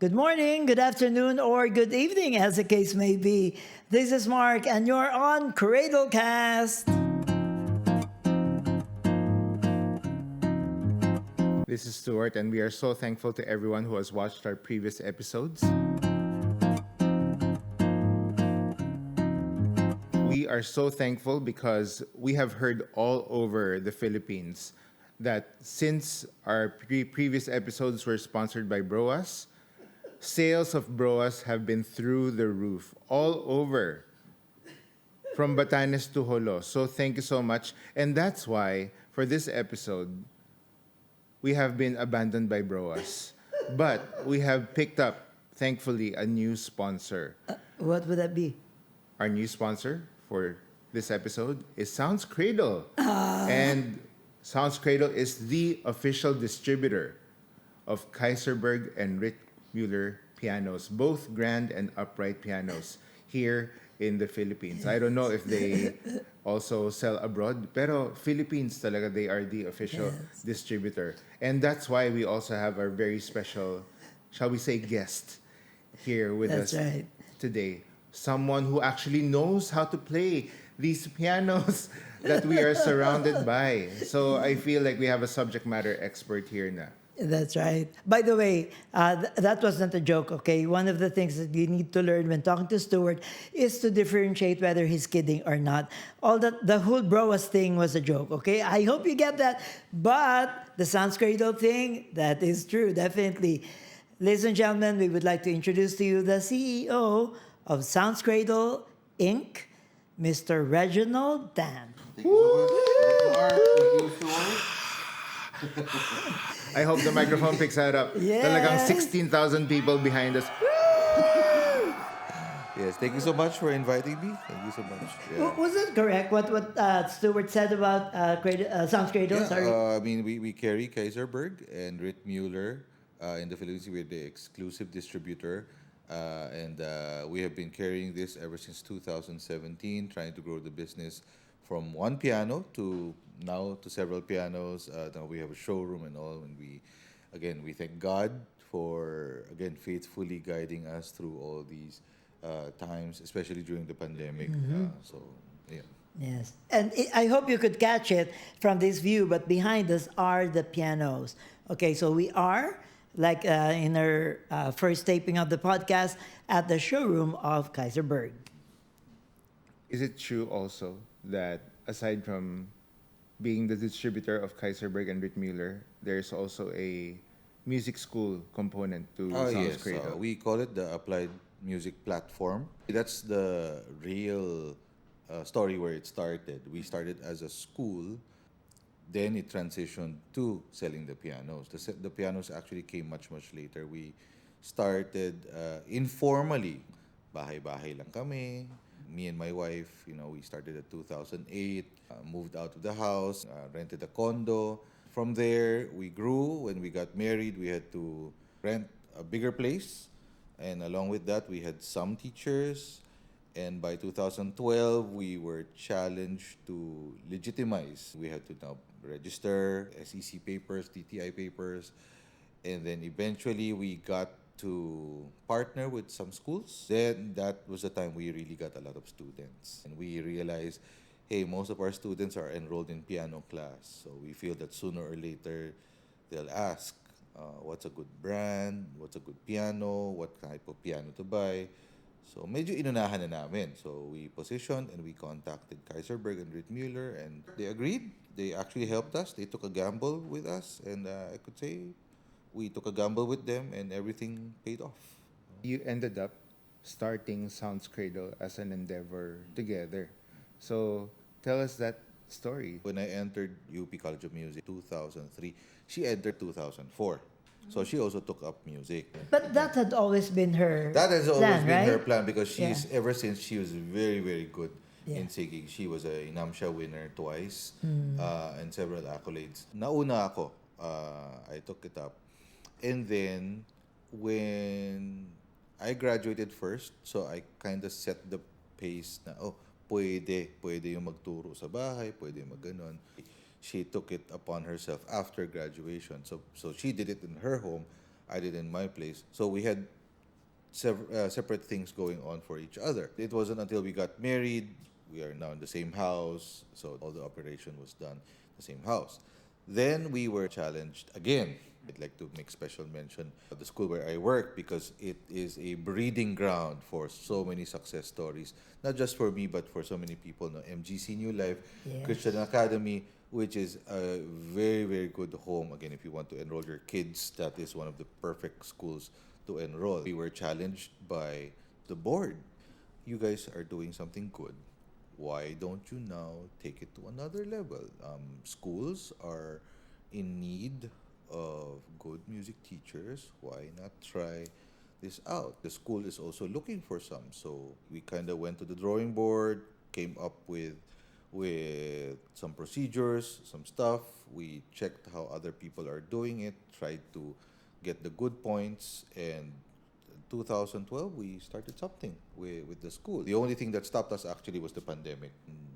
Good morning, good afternoon, or good evening, as the case may be. This is Mark, and you're on Kradle Kast. This is Stuart, and we are so thankful to everyone who has watched our previous episodes. We are so thankful because we have heard all over the Philippines that since our previous episodes were sponsored by Broas, sales of Broas have been through the roof all over from Batanes to Jolo. So thank you so much. And that's why for this episode, we have been abandoned by Broas. But we have picked up, thankfully, a new sponsor. What would that be? Our new sponsor for this episode is Sounds Kradle. And Sounds Kradle is the official distributor of Kaiserberg and Rittmuller pianos, both grand and upright pianos here in the Philippines. I don't know if they also sell abroad, pero Philippines talaga, they are the official distributor. And that's why we also have our very special, shall we say, guest here with That's us right. today. Someone who actually knows how to play these pianos that we are surrounded by. So I feel like we have a subject matter expert here na. That's right. By the way, that wasn't a joke, okay? One of the things that you need to learn when talking to Stuart is to differentiate whether he's kidding or not. All that, the whole Broas thing was a joke, okay? I hope you get that. But the Sounds Kradle thing, that is true, definitely. Ladies and gentlemen, we would like to introduce to you the CEO of Sounds Kradle, Inc., Mr. Reginald Tan. Thank you so much, Mark. Thank you, Stuart. I hope the microphone picks that up. Yes. Talagang 16,000 people behind us. Yes, thank you so much for inviting me. Thank you so much. Yeah. Was it correct what Stuart said about Sounds Kradle? Yeah, Sorry. I mean, we carry Kaiserberg and Rittmuller in the Philippines. We're the exclusive distributor. And we have been carrying this ever since 2017, trying to grow the business from one piano to now to several pianos. Now we have a showroom and all. And we thank God for, again, faithfully guiding us through all these times, especially during the pandemic. Yeah. Yes. And I hope you could catch it from this view, but behind us are the pianos. Okay, so we are, like in our first taping of the podcast, at the showroom of Kaiserberg. Is it true also that aside from being the distributor of Kaiserberg and Rittmuller, there's also a music school component to Oh, Sounds yes. Kradle? We call it the Applied Music Platform. That's the real story where it started. We started as a school, then it transitioned to selling the pianos. The pianos actually came much, much later. We started informally. Bahay-bahay lang kami. Me and my wife, we started at 2008, moved out of the house, rented a condo. From there, we grew. When we got married, we had to rent a bigger place. And along with that, we had some teachers. And by 2012, we were challenged to legitimize. We had to now register SEC papers, TTI papers. And then eventually, we got to partner with some schools. Then that was the time we really got a lot of students. And we realized, hey, most of our students are enrolled in piano class. So we feel that sooner or later, they'll ask, what's a good brand, what's a good piano, what type of piano to buy. So medyo inunahan na namin. So we positioned and we contacted Kaiserberg and Rittmuller, and they agreed. They actually helped us. They took a gamble with us, and I could say we took a gamble with them, and everything paid off. You ended up starting Sounds Kradle as an endeavor together. So tell us that story. When I entered UP College of Music 2003, she entered 2004. So she also took up music. But that had always been her That has always plan, been right? her plan because Yeah. ever since she was very, very good Yeah. in singing. She was a Inamsha winner twice and several accolades. Nauna ako. I took it up. And then when I graduated first, so I kind of set the pace na, pwede yung magturo sa bahay, pwede yung magganon. She took it upon herself after graduation. So she did it in her home. I did in my place. So we had separate things going on for each other. It wasn't until we got married, we are now in the same house, so all the operation was done in the same house. Then we were challenged again. I'd like to make special mention of the school where I work because it is a breeding ground for so many success stories, not just for me, but for so many people. No, MGC New Life, Yes. Christian Academy, which is a very, very good home. Again, if you want to enroll your kids, that is one of the perfect schools to enroll. We were challenged by the board. You guys are doing something good. Why don't you now take it to another level? Schools are in need of good music teachers. Why not try this out? The school is also looking for some. So we kind of went to the drawing board, came up with some procedures, some stuff. We checked how other people are doing it, tried to get the good points, and 2012 we started something with the school. The only thing that stopped us actually was the pandemic.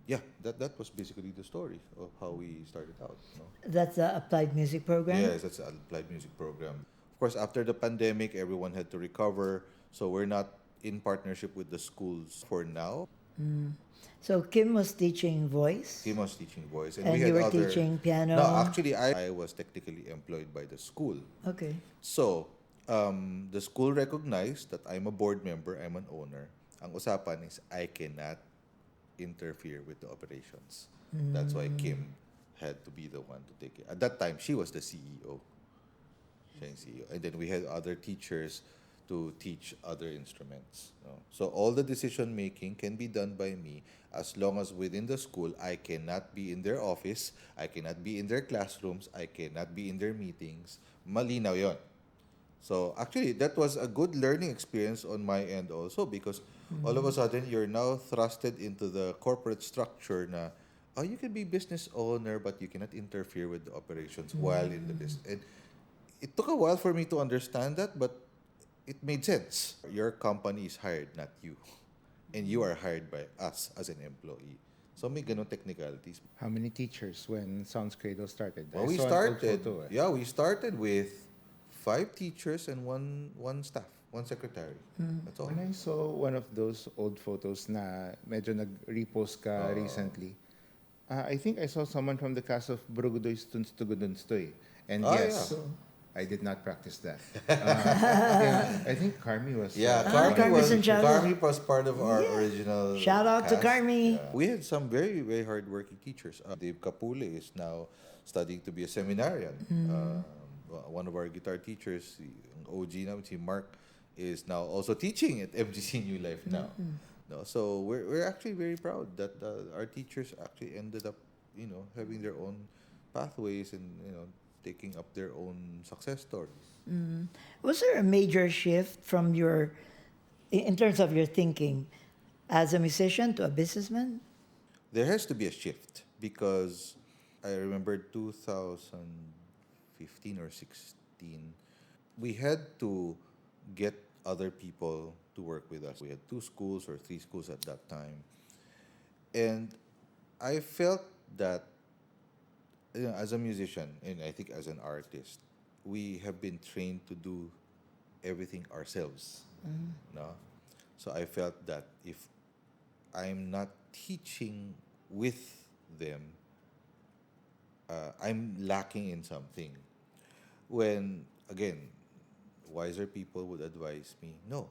Yeah, that was basically the story of how we started out. You know? That's the applied music program? Yes, that's an applied music program. Of course, after the pandemic, everyone had to recover, so we're not in partnership with the schools for now. So Kim was teaching voice? Kim was teaching voice, And we you had were other. teaching piano? No, actually, I was technically employed by the school. Okay. So, the school recognized that I'm a board member, I'm an owner. Ang usapan is I cannot interfere with the operations. That's why Kim had to be the one to take it. At that time, she was the CEO. Siya yung CEO. And then we had other teachers to teach other instruments. No? So all the decision making can be done by me as long as within the school I cannot be in their office, I cannot be in their classrooms, I cannot be in their meetings. Malinaw yon. So actually, that was a good learning experience on my end also because all of a sudden you're now thrusted into the corporate structure na, oh, you can be business owner but you cannot interfere with the operations while in the business. And it took a while for me to understand that, but it made sense. Your company is hired, not you. And you are hired by us as an employee. So may ganun technicalities. How many teachers when Sounds Kradle started? Well, I we saw an old started. photo, eh. Yeah, we started with 5 teachers and one staff, one secretary. That's all. When I saw one of those old photos na medyo nag-repost ka recently, I think I saw someone from the cast of Brugudoy Stuns Tugudunstoy. And yes, yeah. I did not practice that. Yeah, I think Carmi was... Yeah, Carmi Santiago. Carmi was part of our original Shout out to cast. Carmi. Yeah. We had some very, very hardworking teachers. Dave Capule is now studying to be a seminarian. One of our guitar teachers, ang OG namin, si Mark, is now also teaching at MGC New Life now. No, so we're actually very proud that our teachers actually ended up, having their own pathways and, taking up their own success stories. Was there a major shift from in terms of your thinking as a musician to a businessman? There has to be a shift because I remember 2015 or 16, we had to get other people to work with us. We had 2 schools or 3 schools at that time. And I felt that as a musician, and I think as an artist, we have been trained to do everything ourselves. No? So I felt that if I'm not teaching with them, I'm lacking in something. When, again, wiser people would advise me, no,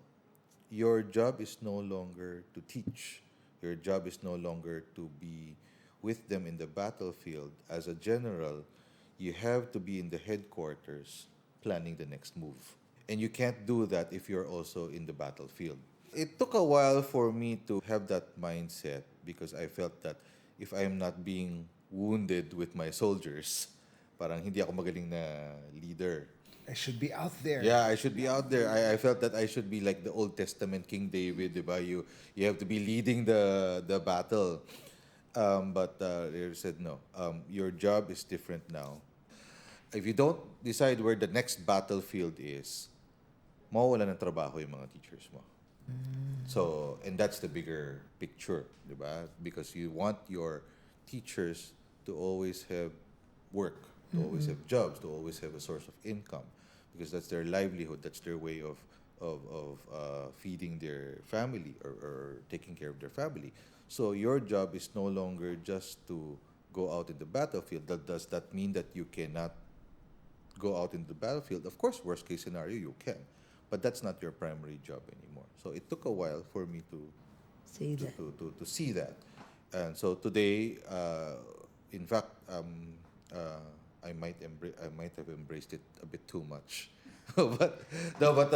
your job is no longer to teach. Your job is no longer to be with them in the battlefield. As a general, you have to be in the headquarters planning the next move. And you can't do that if you're also in the battlefield. It took a while for me to have that mindset because I felt that if I'm not being wounded with my soldiers, parang hindi ako magaling na leader. I should be out there. Yeah, I should be out there. I felt that I should be like the Old Testament King David, diba? You have to be leading the battle. But they said, no, your job is different now. If you don't decide where the next battlefield is, mawawala ng trabaho yung mga teachers mo. So, and that's the bigger picture, diba? Because you want your teachers to always have work, to always have jobs, to always have a source of income. because that's their livelihood, that's their way of feeding their family, or taking care of their family. So your job is no longer just to go out in the battlefield. Does that mean that you cannot go out in the battlefield? Of course, worst case scenario, you can, but that's not your primary job anymore. So it took a while for me to See that. see that. And so today, in fact, I might have embraced it a bit too much. But no, but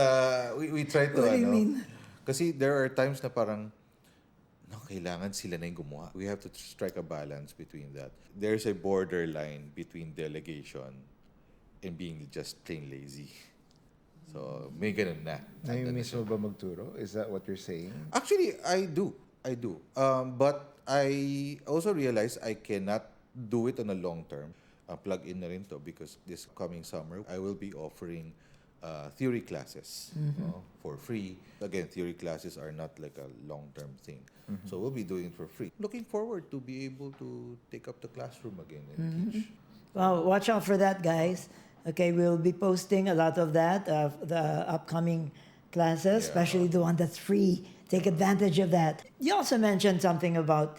we try to What do you mean? kasi there are times na parang no, kailangan sila na yung gumawa. We have to strike a balance between that. There's a borderline between delegation and being just plain lazy. So, may ganun na. Namimiss mo ba magturo? Is that what you're saying? Actually, I do. I do. But I also realize I cannot do it on a long term. Plug in na rin to because this coming summer, I will be offering theory classes for free. Again, theory classes are not like a long-term thing. So we'll be doing it for free. Looking forward to be able to take up the classroom again and teach. Well, watch out for that, guys. Okay, we'll be posting a lot of that, the upcoming classes, especially the one that's free. Take advantage of that. You also mentioned something about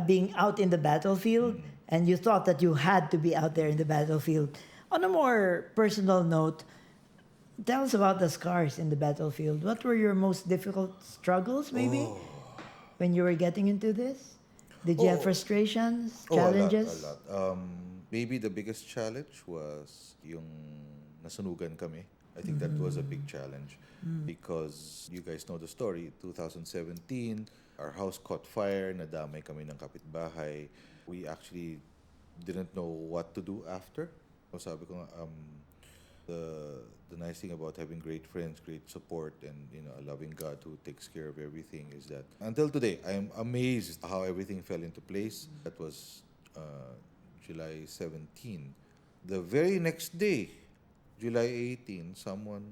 being out in the battlefield, and you thought that you had to be out there in the battlefield. On a more personal note, tell us about the scars in the battlefield. What were your most difficult struggles, maybe, when you were getting into this? Did you have frustrations, challenges? A lot. Maybe the biggest challenge was yung nasunugan kami. I think that was a big challenge because you guys know the story. 2017, our house caught fire, nadamay kami ng kapitbahay. We actually didn't know what to do after. So sabi ko nga, the nice thing about having great friends, great support, and a loving God who takes care of everything is that until today, I am amazed how everything fell into place. That was July 17. The very next day, July 18, someone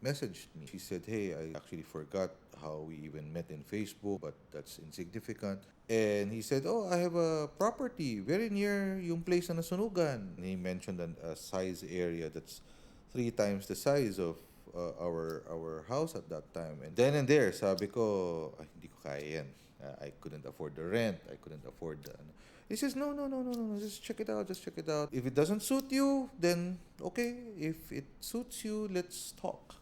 messaged me. She said, "Hey, I actually forgot how we even met in Facebook, but that's insignificant." And he said, "Oh, I have a property very near yung place na nasunugan." And he mentioned a size area that's 3 times the size of our house at that time. And then and there, sabi ko, ay, hindi ko kaya yan. I couldn't afford the rent. I couldn't afford the... He says, no, just check it out, just check it out. If it doesn't suit you, then okay. If it suits you, let's talk.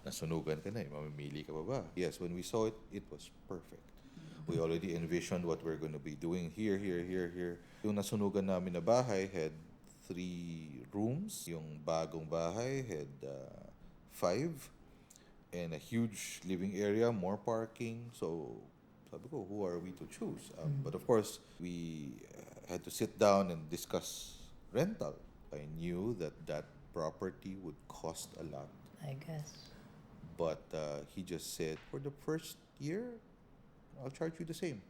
Nasunugan ka na, mamimili ka pa ba? Yes, when we saw it, it was perfect. We already envisioned what we're going to be doing here. Yung nasunugan namin na bahay had 3 rooms. Yung bagong bahay had 5. And a huge living area, more parking. So, sabi ko, who are we to choose? But of course, we had to sit down and discuss rental. I knew that property would cost a lot. I guess. But he just said, for the first year, I'll charge you the same.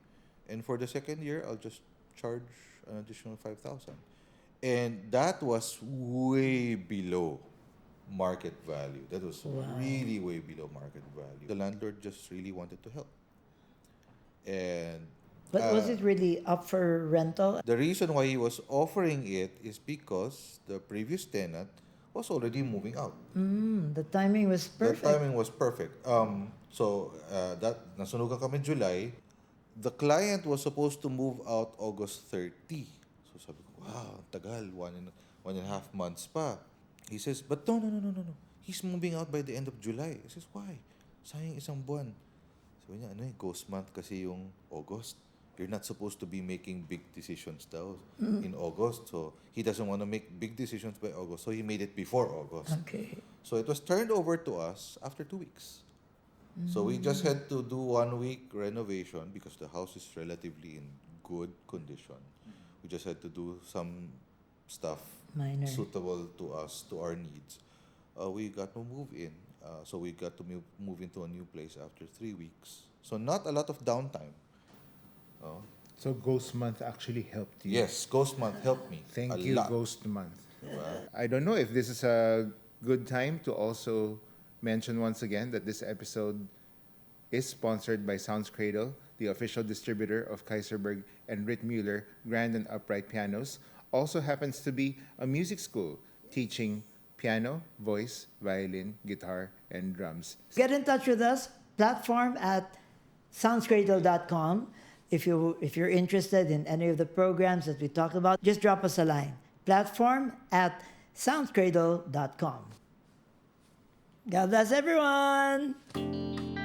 And for the second year, I'll just charge an additional 5,000. And that was way below market value. That was really way below market value. The landlord just really wanted to help. But was it really up for rental? The reason why he was offering it is because the previous tenant was already moving out. The timing was perfect. The timing was perfect. So that nasunugan kami July. The client was supposed to move out August 30. So sabi ko, wow, tagal, 1.5 months pa. He says, but no. He's moving out by the end of July. I says, why? Sayang isang buwan. Sabi niya, ghost month kasi yung August. You're not supposed to be making big decisions daw in August. So he doesn't want to make big decisions by August. So he made it before August. Okay. So it was turned over to us after 2 weeks. So we just had to do 1 week renovation because the house is relatively in good condition. We just had to do some stuff Minor. suitable to us, to our needs. We got to move in. So we got to move into a new place after 3 weeks. So not a lot of downtime. So Ghost Month actually helped you. Yes, Ghost Month helped me. Thank a you, lot. Ghost Month. Diba? I don't know if this is a good time to also mention once again that this episode is sponsored by Sounds Kradle, the official distributor of Kaiserberg and Rittmuller grand and upright pianos. Also happens to be a music school teaching piano, voice, violin, guitar, and drums. Get in touch with us, platform at soundskradle.com. If you're interested in any of the programs that we talked about, just drop us a line. Platform at soundskradle.com. God bless everyone!